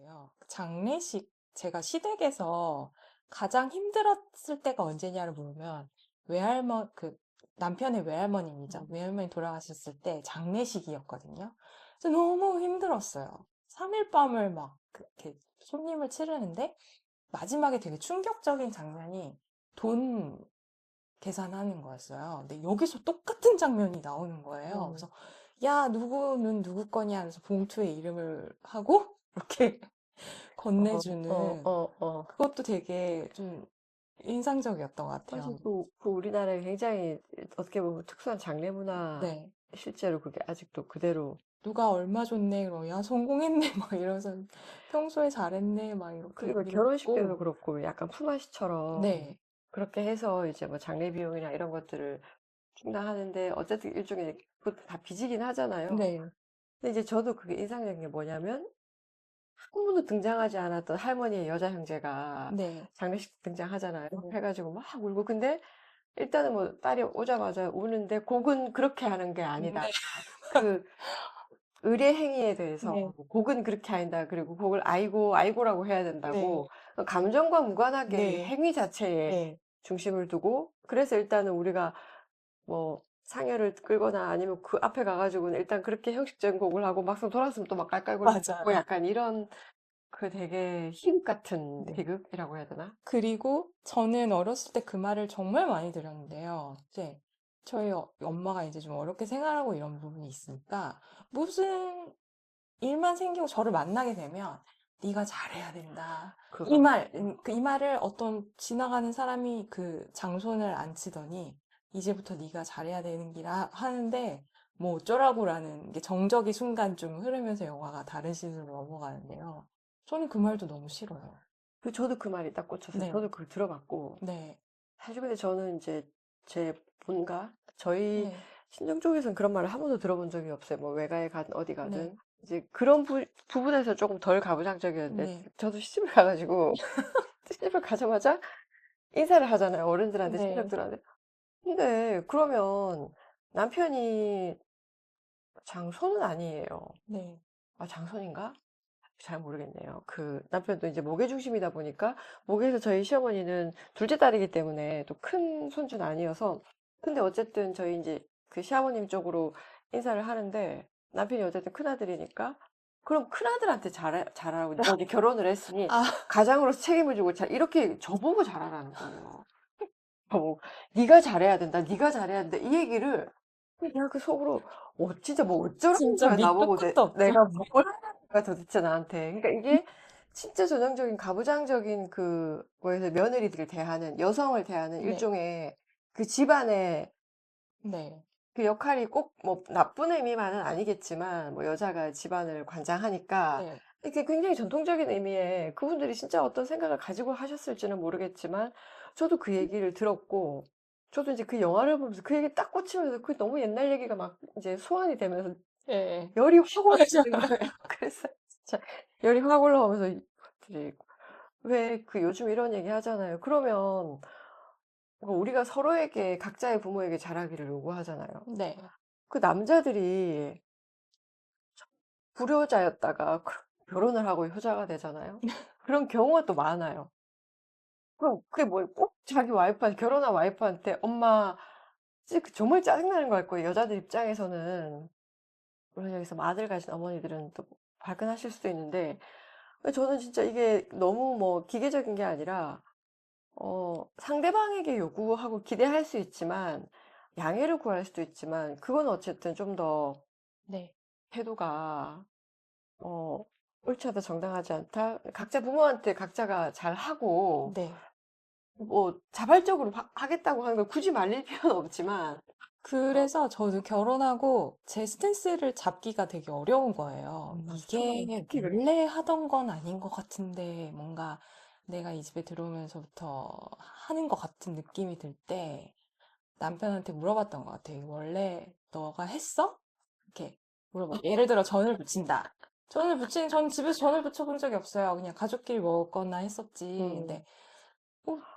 있는데요. 장례식, 제가 시댁에서 가장 힘들었을 때가 언제냐를 물으면, 남편의 외할머니이죠. 외할머니 돌아가셨을 때 장례식이었거든요. 그래서 너무 힘들었어요. 3일 밤을 막 그렇게 손님을 치르는데, 마지막에 되게 충격적인 장면이 돈 계산하는 거였어요. 근데 여기서 똑같은 장면이 나오는 거예요. 음. 그래서 야, 누구는 누구 거냐 하면서 봉투에 이름을 하고 이렇게 어, 어, 건네주는 어, 어. 그것도 되게 좀 인상적이었던 것 사실 같아요. 그 우리나라에 굉장히 어떻게 보면 특수한 장례 문화 네. 실제로 그게 아직도 그대로. 누가 얼마 줬네, 그러면 야, 성공했네, 막 이러면서 평소에 잘했네, 막 이렇게 그리고 얘기를 결혼식 때도 듣고, 그렇고 약간 품앗이처럼 네, 그렇게 해서 이제 뭐 장례 비용이나 이런 것들을 충당하는데 어쨌든 일종의 그것도 다 빚이긴 하잖아요. 네, 근데 이제 저도 그게 인상적인 게 뭐냐면 한 번도 등장하지 않았던 할머니의 여자 형제가 네, 장례식 등장하잖아요. 네, 해가지고 막 울고. 근데 일단은 뭐 딸이 오자마자 우는데 곡은 그렇게 하는 게 아니다. 네, 그 의례 행위에 대해서 네, 뭐 곡은 그렇게 한다. 그리고 곡을 아이고 아이고라고 해야 네, 된다고 감정과 무관하게 네, 행위 자체에 네, 중심을 두고 그래서 일단은 우리가 뭐 상여를 끌거나 아니면 그 앞에 가가지고는 일단 그렇게 형식적인 곡을 하고 막상 돌아서면 또 막 깔깔거리고 맞아요. 약간 이런 그 되게 희극 같은 네. 희극이라고 해야 되나? 그리고 저는 어렸을 때 그 말을 정말 많이 들었는데요. 이제 저희 엄마가 이제 좀 어렵게 생활하고 이런 부분이 있으니까 무슨 일만 생기고 저를 만나게 되면 네가 잘해야 된다. 이 그거. 말, 이 말을 어떤 지나가는 사람이 그 장손을 안 치더니 이제부터 네가 잘해야 되는 기라 하는데 뭐 어쩌라고라는 게 정적이 순간 좀 흐르면서 영화가 다른 시즌으로 넘어가는데요. 저는 그 말도 너무 싫어요. 저도 그 말이 딱 꽂혔어요. 네, 저도 그걸 들어봤고 네, 사실 근데 저는 이제 제 본가 저희 네. 친정 쪽에서는 그런 말을 한 번도 들어본 적이 없어요. 뭐 외가에 가든 어디 네, 가든 이제 그런 부분에서 조금 덜 가부장적이었는데 네, 저도 시집을 가가지고 시집을 가자마자 인사를 하잖아요. 어른들한테 네, 친척들한테. 근데 그러면 남편이 장손은 아니에요. 네, 아, 장손인가? 잘 모르겠네요. 그 남편도 이제 목에 중심이다 보니까 목에서 저희 시어머니는 둘째 딸이기 때문에 또 큰 손주는 아니어서 근데 어쨌든 저희 이제 그 시아버님 쪽으로 인사를 하는데 남편이 어쨌든 큰아들이니까 그럼 큰아들한테 잘하라고 내가 이제 결혼을 했으니 아, 가장으로서 책임을 지고 잘 이렇게 저보고 잘하라는 거예요. 뭐 네가 잘해야 된다. 네가 잘해야 된다. 이 얘기를 그냥 그 속으로 진짜 뭐 어쩌라는 진짜 거야 밑도 나보고 끝도 없죠. 내가 뭘 하라는 거야 도대체 나한테. 그러니까 이게 진짜 전형적인 가부장적인 그거에서 며느리들을 대하는 여성을 대하는 네, 일종의 그 집안의 네, 그 역할이 꼭 뭐 나쁜 의미만은 아니겠지만 뭐 여자가 집안을 관장하니까 네, 이게 굉장히 전통적인 의미의 그분들이 진짜 어떤 생각을 가지고 하셨을지는 모르겠지만 저도 그 얘기를 들었고 저도 이제 그 영화를 보면서 그 얘기 딱 꽂히면서 그 너무 옛날 얘기가 막 이제 소환이 되면서 네, 열이 확 올라오는 맞아요. 거예요. 그래서 진짜 열이 확 올라오면서 왜 그 요즘 이런 얘기 하잖아요. 그러면 우리가 서로에게 각자의 부모에게 잘하기를 요구하잖아요. 네, 그 남자들이 불효자였다가 결혼을 하고 효자가 되잖아요. 그런 경우가 또 많아요. 그럼 그게 뭐 꼭 자기 결혼한 와이프한테 엄마 정말 짜증나는 걸 거예요. 여자들 입장에서는. 물론 여기서 뭐 아들 가진 어머니들은 또 발끈하실 수도 있는데 저는 진짜 이게 너무 뭐 기계적인 게 아니라 상대방에게 요구하고 기대할 수 있지만 양해를 구할 수도 있지만 그건 어쨌든 좀 더 네, 태도가 어, 옳지 않다, 정당하지 않다. 각자 부모한테 각자가 잘하고, 네. 뭐, 자발적으로 하겠다고 하는 걸 굳이 말릴 필요는 없지만, 그래서 저도 결혼하고 제 스탠스를 잡기가 되게 어려운 거예요. 저는 이게 특히 그래요. 원래 하던 건 아닌 것 같은데 뭔가 내가 이 집에 들어오면서부터 하는 것 같은 느낌이 들 때 남편한테 물어봤던 것 같아요. "이거 원래 너가 했어?" 이렇게 물어봐. 예를 들어 전을 부친다. 저는 집에서 전을 부쳐본 적이 없어요. 그냥 가족끼리 먹거나 했었지. 음, 근데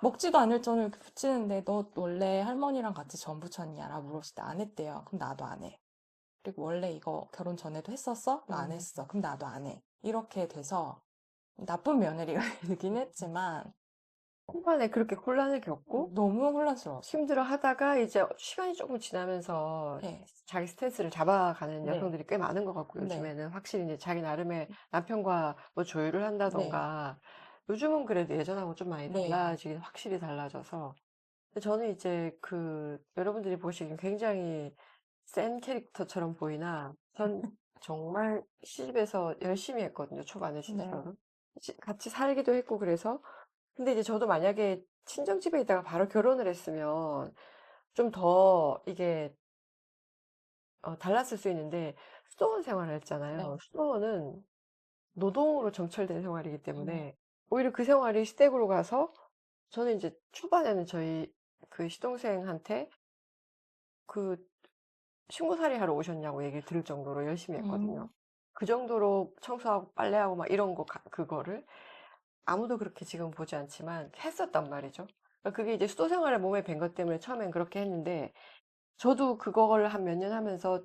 먹지도 않을 전을 이렇게 부치는데 너 원래 할머니랑 같이 전 부쳤냐라고 물었을 때 안 했대요. 그럼 나도 안 해. 그리고 원래 이거 결혼 전에도 했었어? 나 안 음, 했어. 그럼 나도 안 해. 이렇게 돼서 나쁜 며느리가 되긴 했지만 초반에 그렇게 혼란을 겪고 너무 혼란스러웠어요. 힘들어 하다가 이제 시간이 조금 지나면서 네, 자기 스탠스를 잡아가는 네, 여성들이 꽤 많은 것 같고, 네, 요즘에는 확실히 이제 자기 나름의 남편과 뭐 조율을 네, 한다던가, 요즘은 그래도 예전하고 좀 많이 네, 달라지긴 확실히 달라져서. 근데 저는 이제 여러분들이 보시기엔 굉장히 센 캐릭터처럼 보이나, 전 정말 시집에서 열심히 했거든요, 초반에 네, 진짜로. 같이 살기도 했고, 그래서. 근데 이제 저도 만약에 친정집에 있다가 바로 결혼을 했으면 좀 더 이게 달랐을 수 있는데, 수도원 생활을 했잖아요. 네, 수도원은 노동으로 점철된 생활이기 네, 때문에 오히려 그 생활이 시댁으로 가서, 저는 이제 초반에는 저희 시동생한테 그 신고살이 하러 오셨냐고 얘기를 들을 정도로 열심히 했거든요. 음, 그 정도로 청소하고 빨래하고 막 이런 거, 그거를 아무도 그렇게 지금 보지 않지만 했었단 말이죠. 그러니까 그게 이제 수도 생활을 몸에 밴 것 때문에 처음엔 그렇게 했는데, 저도 그거를 한 몇 년 하면서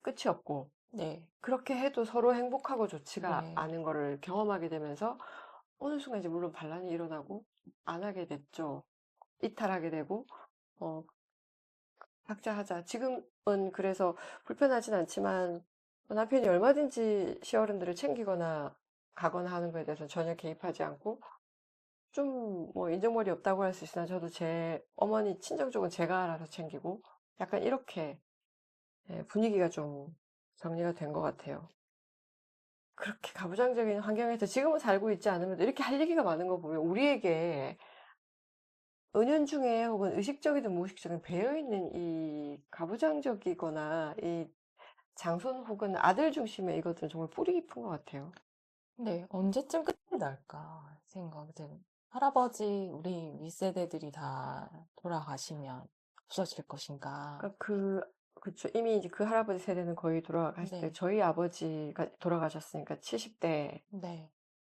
끝이 없고, 네, 그렇게 해도 서로 행복하고 좋지가 네, 않은 거를 경험하게 되면서, 어느 순간 이제 물론 반란이 일어나고 안 하게 됐죠. 이탈하게 되고, 어, 각자 하자. 지금은 그래서 불편하진 않지만, 남편이 얼마든지 시어른들을 챙기거나 가거나 하는 거에 대해서 전혀 개입하지 않고, 좀 뭐 인정머리 없다고 할 수 있으나 저도 제 어머니 친정 쪽은 제가 알아서 챙기고, 약간 이렇게 분위기가 좀 정리가 된 것 같아요. 그렇게 가부장적인 환경에서 지금은 살고 있지 않으면 이렇게 할 얘기가 많은 거 보면, 우리에게 은연중에 혹은 의식적이든 무의식적인 배어있는 이 가부장적이거나 이 장손 혹은 아들 중심의 이것들은 정말 뿌리 깊은 것 같아요. 네. 언제쯤 끝이 날까 생각이 드는. 할아버지, 우리 윗세대들이 다 돌아가시면 없어질 것인가. 그러니까 그쵸. 이미 이제 그 할아버지 세대는 거의 돌아가실 때, 네, 저희 아버지가 돌아가셨으니까 70대 네,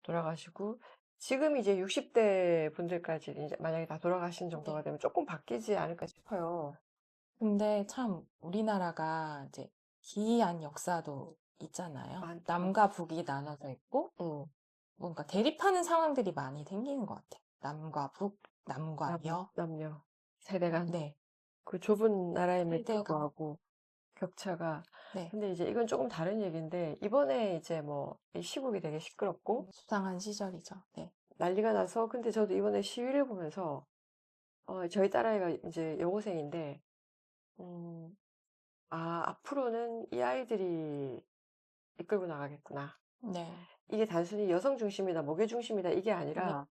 돌아가시고, 지금 이제 60대 분들까지 이제 만약에 다 돌아가신 정도가 네. 되면 조금 바뀌지 않을까 싶어요. 근데 참 우리나라가 이제 기이한 역사도 있잖아요. 많죠. 남과 북이 나눠져 있고 응. 뭔가 대립하는 상황들이 많이 생기는 것 같아요. 남과 북, 남과 여. 남녀, 세대 간. 네. 그 좁은 나라임에도 세대가. 불구하고 격차가. 네. 근데 이제 이건 조금 다른 얘기인데, 이번에 이제 뭐 이 시국이 되게 시끄럽고 수상한 시절이죠. 네. 난리가 나서, 근데 저도 이번에 시위를 보면서 저희 딸아이가 이제 여고생인데, 음, 앞으로는 이 아이들이 이끌고 나가겠구나. 네. 이게 단순히 여성 중심이다, 목요 중심이다, 이게 네. 아니라,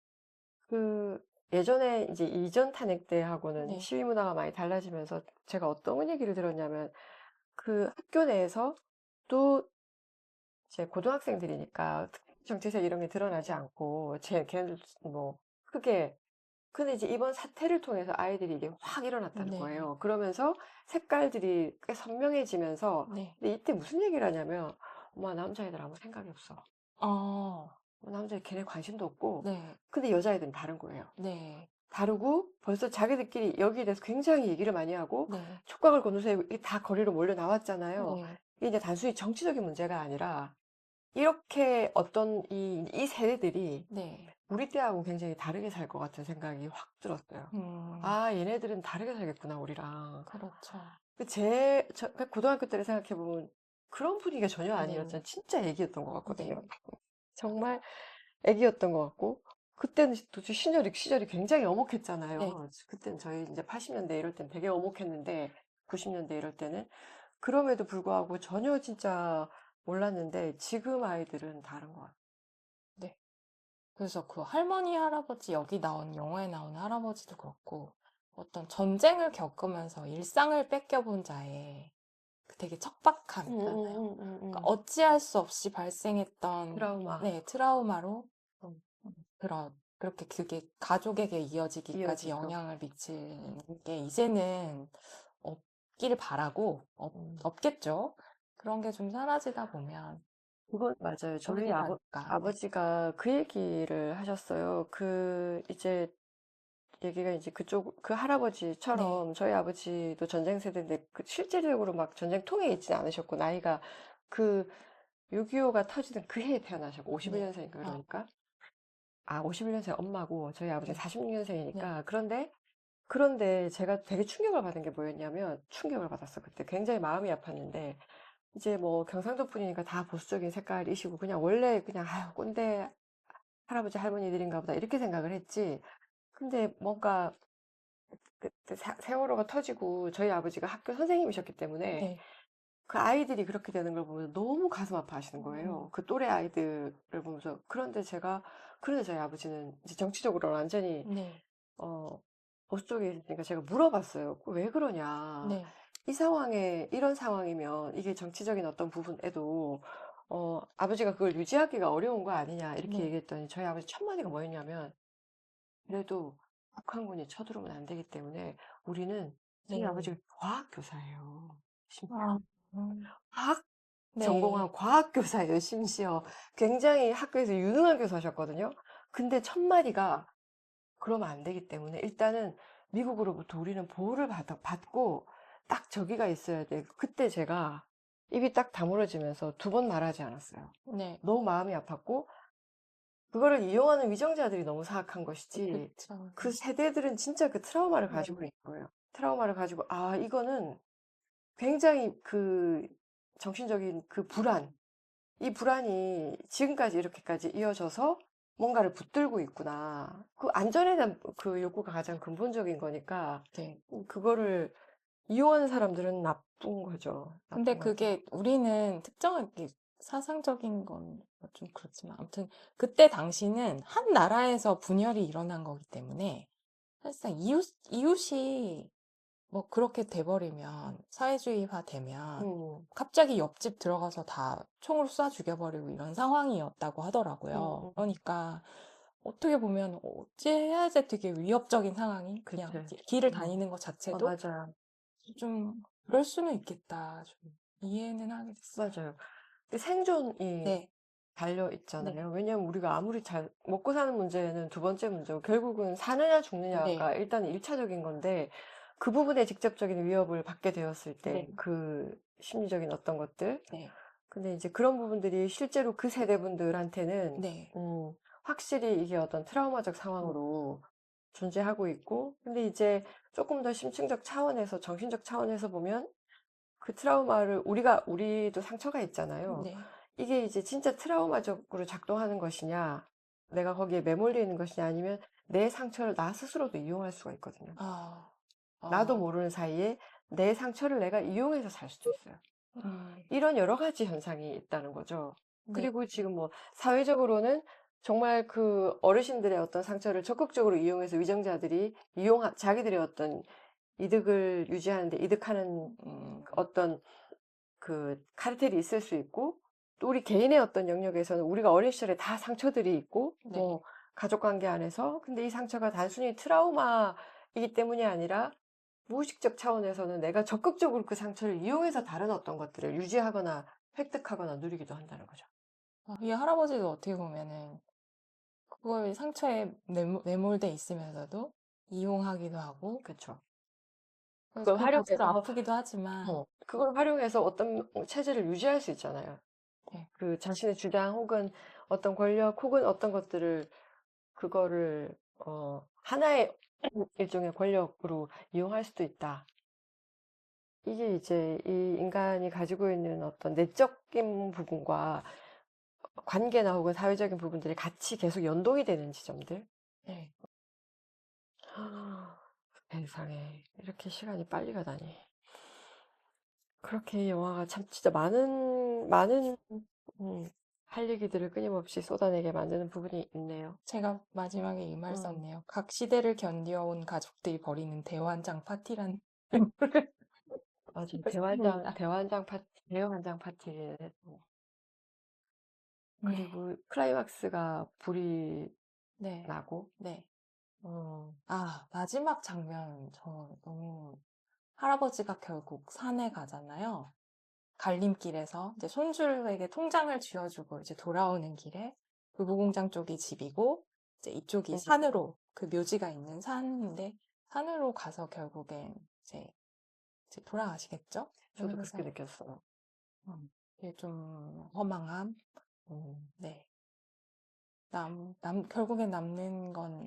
그 예전에 이제 이전 탄핵 때하고는 네. 시위 문화가 많이 달라지면서, 제가 어떤 얘기를 들었냐면, 그 학교 내에서 또 이제 고등학생들이니까 정체성 이런 게 드러나지 네. 않고, 걔네들 뭐 크게. 근데 이제 이번 사태를 통해서 아이들이 이게 확 일어났다는 네. 거예요. 그러면서 색깔들이 꽤 선명해지면서, 네. 근데 이때 무슨 얘기를 하냐면, 엄마, 남자애들 아무 생각이 없어. 어, 남자애 걔네 관심도 없고. 네. 근데 여자애들은 다른 거예요. 네. 다르고 벌써 자기들끼리 여기에 대해서 굉장히 얘기를 많이 하고, 네. 촉각을 곤두세우고 이게 다 거리로 몰려 나왔잖아요. 네. 이게 이제 단순히 정치적인 문제가 아니라, 이렇게 어떤 이 세대들이 네. 우리 때하고 굉장히 다르게 살 것 같은 생각이 확 들었어요. 음, 아, 얘네들은 다르게 살겠구나, 우리랑. 그렇죠. 그 고등학교 때를 생각해보면 그런 분위기가 전혀 네. 아니었잖아요. 진짜 애기였던 것 같거든요. 네. 정말 애기였던 것 같고, 그때는 도대체 시절이 굉장히 네. 엄혹했잖아요. 그때는 저희 이제 80년대 이럴 땐 되게 엄혹했는데, 90년대 이럴 때는. 그럼에도 불구하고 전혀 진짜 몰랐는데, 지금 아이들은 다른 것 같아요. 네. 그래서 그 할머니, 할아버지, 여기 나온, 영화에 나오는 할아버지도 그렇고, 어떤 전쟁을 겪으면서 일상을 뺏겨본 자의 그 되게 척박함 있잖아요. 그러니까 음. 어찌할 수 없이 발생했던, 트라우마. 네, 트라우마로, 음, 그렇게 그게 가족에게 이어지기까지 이어지고. 영향을 미치는 게 이제는 없길 바라고, 음. 없겠죠. 그런 게 좀 사라지다 보면 그건 맞아요. 어떻게 저희 될까. 네. 아버지가 그 얘기를 하셨어요. 이제 얘기가 이제 그 네. 할아버지처럼, 저희 아버지도 전쟁 세대인데, 실제적으로 막 전쟁통에 있지는 않으셨고, 나이가 그 6.25가 터지던 그 해에 태어나셨고, 네. 51년생이니까 아, 그러니까. 아, 51년생 엄마고, 저희 아버지 네. 네. 46년생이니까. 그런데 제가 되게 충격을 받은 게 뭐였냐면, 충격을 받았어, 그때. 굉장히 마음이 아팠는데, 이제 뭐 경상도 분이니까 다 보수적인 색깔이시고, 그냥 원래 그냥, 아유, 꼰대 할아버지 할머니들인가 보다, 이렇게 생각을 했지. 근데 뭔가, 그 세월호가 터지고, 저희 아버지가 학교 선생님이셨기 때문에, 네. 그 아이들이 그렇게 되는 걸 보면서 너무 가슴 아파하시는 거예요. 음, 그 또래 아이들을 보면서. 그런데 저희 아버지는 이제 정치적으로 완전히, 네. 어, 보수 쪽에 있으니까 제가 물어봤어요. 왜 그러냐. 네. 이런 상황이면 이게 정치적인 어떤 부분에도, 아버지가 그걸 유지하기가 어려운 거 아니냐. 이렇게 네. 얘기했더니 저희 아버지 첫 마디가 뭐였냐면, 그래도 북한군이 쳐들어오면 안 되기 때문에 우리는 저희 네. 아버지가 과학교사예요. 심지어. 아, 음, 과학 네. 전공한 과학교사예요, 심지어. 굉장히 학교에서 유능한 교사셨거든요. 근데 첫 마디가 그러면 안 되기 때문에 일단은 미국으로부터 우리는 보호를 받고 딱 저기가 있어야 돼. 그때 제가 입이 딱 다물어지면서 두 번 말하지 않았어요. 네. 너무 마음이 아팠고 그거를 이용하는 위정자들이 너무 사악한 것이지 그쵸. 그 세대들은 진짜 그 트라우마를 네. 가지고 있는 거예요. 트라우마를 가지고 아 이거는 굉장히 그 정신적인 그 불안 이 불안이 지금까지 이렇게까지 이어져서 뭔가를 붙들고 있구나. 그 안전에 대한 그 욕구가 가장 근본적인 거니까 네. 그거를 이용하는 사람들은 나쁜 거죠. 근데 나쁜 거죠. 그게 우리는 특정하게 사상적인 건 좀 그렇지만 아무튼 그때 당시는 한 나라에서 분열이 일어난 거기 때문에 사실상 이웃이 뭐 그렇게 돼버리면 사회주의화 되면 음, 갑자기 옆집 들어가서 다 총으로 쏴 죽여버리고 이런 상황이었다고 음, 하더라고요. 음. 그러니까 어떻게 보면 어찌해야지 되게 위협적인 상황이 그냥 그치. 길을 음. 다니는 것 어, 자체도 맞아요. 좀 그럴 수는 있겠다. 좀 이해는 하게 됐어요. 맞아요. 그 생존이 네, 달려 네, 있잖아요. 왜냐면 우리가 아무리 잘 먹고 사는 문제는 두 번째 문제고 결국은 사느냐 죽느냐가 네, 일단 일차적인 건데 그 부분에 직접적인 위협을 받게 되었을 때 네, 그 심리적인 어떤 것들 네, 근데 이제 그런 부분들이 실제로 그 세대분들한테는 네, 확실히 이게 어떤 트라우마적 상황으로 존재하고 있고 근데 이제 조금 더 심층적 차원에서 정신적 차원에서 보면 그 트라우마를 우리도 상처가 있잖아요. 네. 이게 이제 진짜 트라우마적으로 작동하는 것이냐, 내가 거기에 매몰려 있는 것이냐, 아니면 내 상처를 나 스스로도 이용할 수가 있거든요. 아, 나도 아, 모르는 사이에 내 상처를 내가 이용해서 살 수도 있어요. 음, 이런 여러 가지 현상이 있다는 거죠. 네, 그리고 지금 뭐 사회적으로는 정말 그 어르신들의 어떤 상처를 적극적으로 이용해서 위정자들이 자기들의 어떤 이득을 유지하는데 이득하는 음, 어떤 그 카르텔이 있을 수 있고 또 우리 개인의 어떤 영역에서는 우리가 어린 시절에 다 상처들이 있고 네, 뭐 가족 관계 안에서 근데 이 상처가 단순히 트라우마이기 때문이 아니라 무의식적 차원에서는 내가 적극적으로 그 상처를 이용해서 다른 어떤 것들을 유지하거나 획득하거나 누리기도 한다는 거죠. 이 할아버지도 어떻게 보면은 그걸 상처에 매몰돼 있으면서도 이용하기도 하고, 그렇죠. 그래서 그걸 한편으로 활용해서 아프기도 하지만, 그걸 활용해서 어떤 체제를 유지할 수 있잖아요. 네. 그 자신의 주장 혹은 어떤 권력 혹은 어떤 것들을 그거를 하나의 일종의 권력으로 이용할 수도 있다. 이게 이제 이 인간이 가지고 있는 어떤 내적인 부분과 관계나 혹은 사회적인 부분들이 같이 계속 연동이 되는 지점들. 네. 세상에 이렇게 시간이 빨리 가다니. 그렇게 이 영화가 참 진짜 많은 할 얘기들을 끊임없이 쏟아내게 만드는 부분이 있네요. 제가 마지막에 이 말 음, 썼네요. 각 시대를 견뎌온 가족들이 벌이는 대환장 파티라는 말을 맞아요. 썼습니다. 대환장 파티를 했고. 네, 그리고 클라이막스가 불이 네, 나고, 네. 어, 아, 마지막 장면, 저 너무, 할아버지가 결국 산에 가잖아요. 갈림길에서 이제 손주에게 통장을 쥐어주고 이제 돌아오는 길에 부부공장 쪽이 집이고, 이제 이쪽이 음, 산으로, 그 묘지가 있는 산인데, 산으로 가서 결국엔 이제 돌아가시겠죠? 저도 그렇게 그러면서 느꼈어요. 이게 좀 허망함? 음. 네. 결국엔 남는 건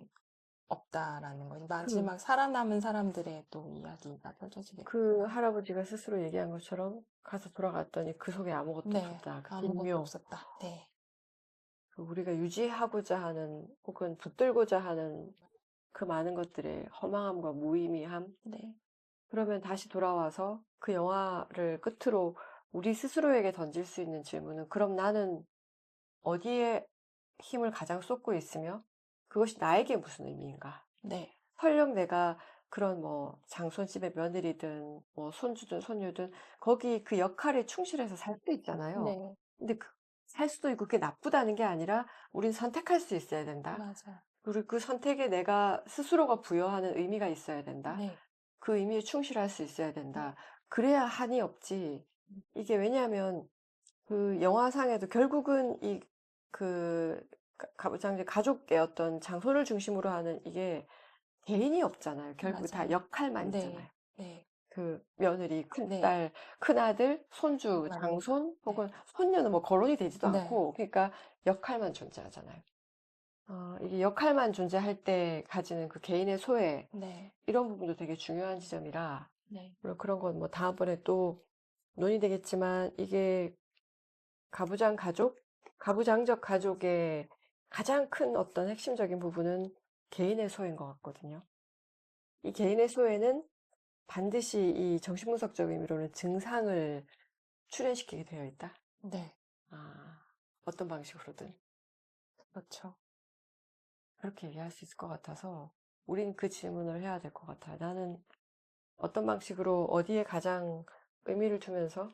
없다라는 거지. 그 마지막 살아남은 사람들의 또 이야기가 펼쳐지겠구나. 그 할아버지가 스스로 얘기한 것처럼 가서 돌아갔더니 그 속에 아무것도 네, 없었다. 그 아무것도 길묘. 없었다. 네, 그 우리가 유지하고자 하는 혹은 붙들고자 하는 그 많은 것들의 허망함과 무의미함. 네, 그러면 다시 돌아와서 그 영화를 끝으로 우리 스스로에게 던질 수 있는 질문은 그럼 나는 어디에 힘을 가장 쏟고 있으며 그것이 나에게 무슨 의미인가? 네, 설령 내가 그런 뭐 장손집의 며느리든 뭐 손주든 손녀든 거기 그 역할에 충실해서 살 수도 있잖아요. 네, 근데 살 수도 있고 그게 나쁘다는 게 아니라 우린 선택할 수 있어야 된다. 맞아. 그리고 그 선택에 내가 스스로가 부여하는 의미가 있어야 된다. 네, 그 의미에 충실할 수 있어야 네, 된다. 그래야 한이 없지. 이게 왜냐하면 그 영화상에도 결국은 그 가부장제 가족의 어떤 장소를 중심으로 하는 이게 개인이 없잖아요. 결국 다 맞아요. 역할만 네, 있잖아요. 네, 그 며느리, 네, 큰딸, 큰아들, 손주, 맞습니다. 장손 네, 혹은 손녀는 뭐 거론이 되지도 네, 않고 그러니까 역할만 존재하잖아요. 이게 역할만 존재할 때 가지는 그 개인의 소외 네, 이런 부분도 되게 중요한 지점이라 네, 물론 그런 건 뭐 다음번에 또 논의되겠지만 이게 가부장적 가족의 가장 큰 어떤 핵심적인 부분은 개인의 소외인 것 같거든요. 이 개인의 소외는 반드시 이 정신분석적 의미로는 증상을 출현시키게 되어 있다. 네, 어떤 방식으로든 그렇죠. 그렇게 얘기할 수 있을 것 같아서 우린 그 질문을 해야 될 것 같아요. 나는 어떤 방식으로 어디에 가장 의미를 두면서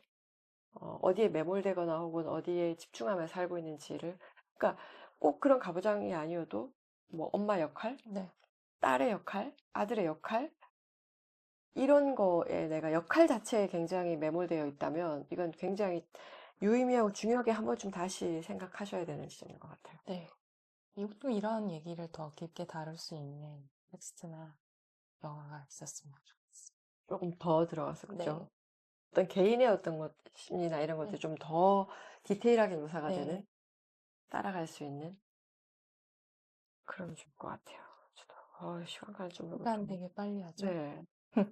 어디에 매몰되거나 혹은 어디에 집중하며 살고 있는지를 그러니까 꼭 그런 가부장이 아니어도 뭐 엄마 역할, 네, 딸의 역할, 아들의 역할 이런 거에 내가 역할 자체에 굉장히 매몰되어 있다면 이건 굉장히 유의미하고 중요하게 한 번쯤 다시 생각하셔야 되는 지점인 것 같아요. 네. 이것도 이런 얘기를 더 깊게 다룰 수 있는 텍스트나 영화가 있었으면 좋겠어요. 조금 더 들어가서 네, 그죠? 어떤 개인의 어떤 것, 심리나 이런 네, 것들이 좀 더 디테일하게 묘사가 되는 네. 따라갈 수 있는 그러면 좋을 것 같아요. 저도 시간 가는 줄 모르고 시간 좀 되게 빨리 하죠. 네.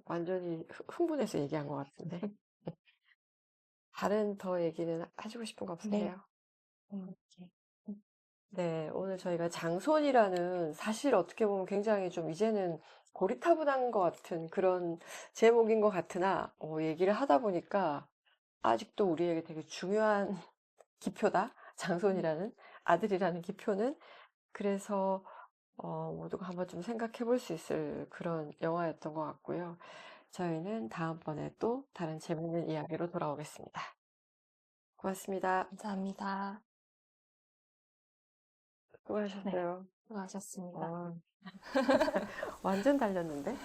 완전히 흥분해서 얘기한 것 같은데. 다른 더 얘기는 하시고 싶은 거 네, 없으세요? 이렇게. 네, 오늘 저희가 장손이라는 사실 어떻게 보면 굉장히 좀 이제는 고리타분한 것 같은 그런 제목인 것 같으나, 얘기를 하다 보니까 아직도 우리에게 되게 중요한 기표다. 장손이라는 아들이라는 기표는. 그래서, 모두가 한번 좀 생각해 볼 수 있을 그런 영화였던 것 같고요. 저희는 다음번에 또 다른 재밌는 이야기로 돌아오겠습니다. 고맙습니다. 감사합니다. 네, 수고하셨어요. 수고하셨습니다. 어, 완전 달렸는데?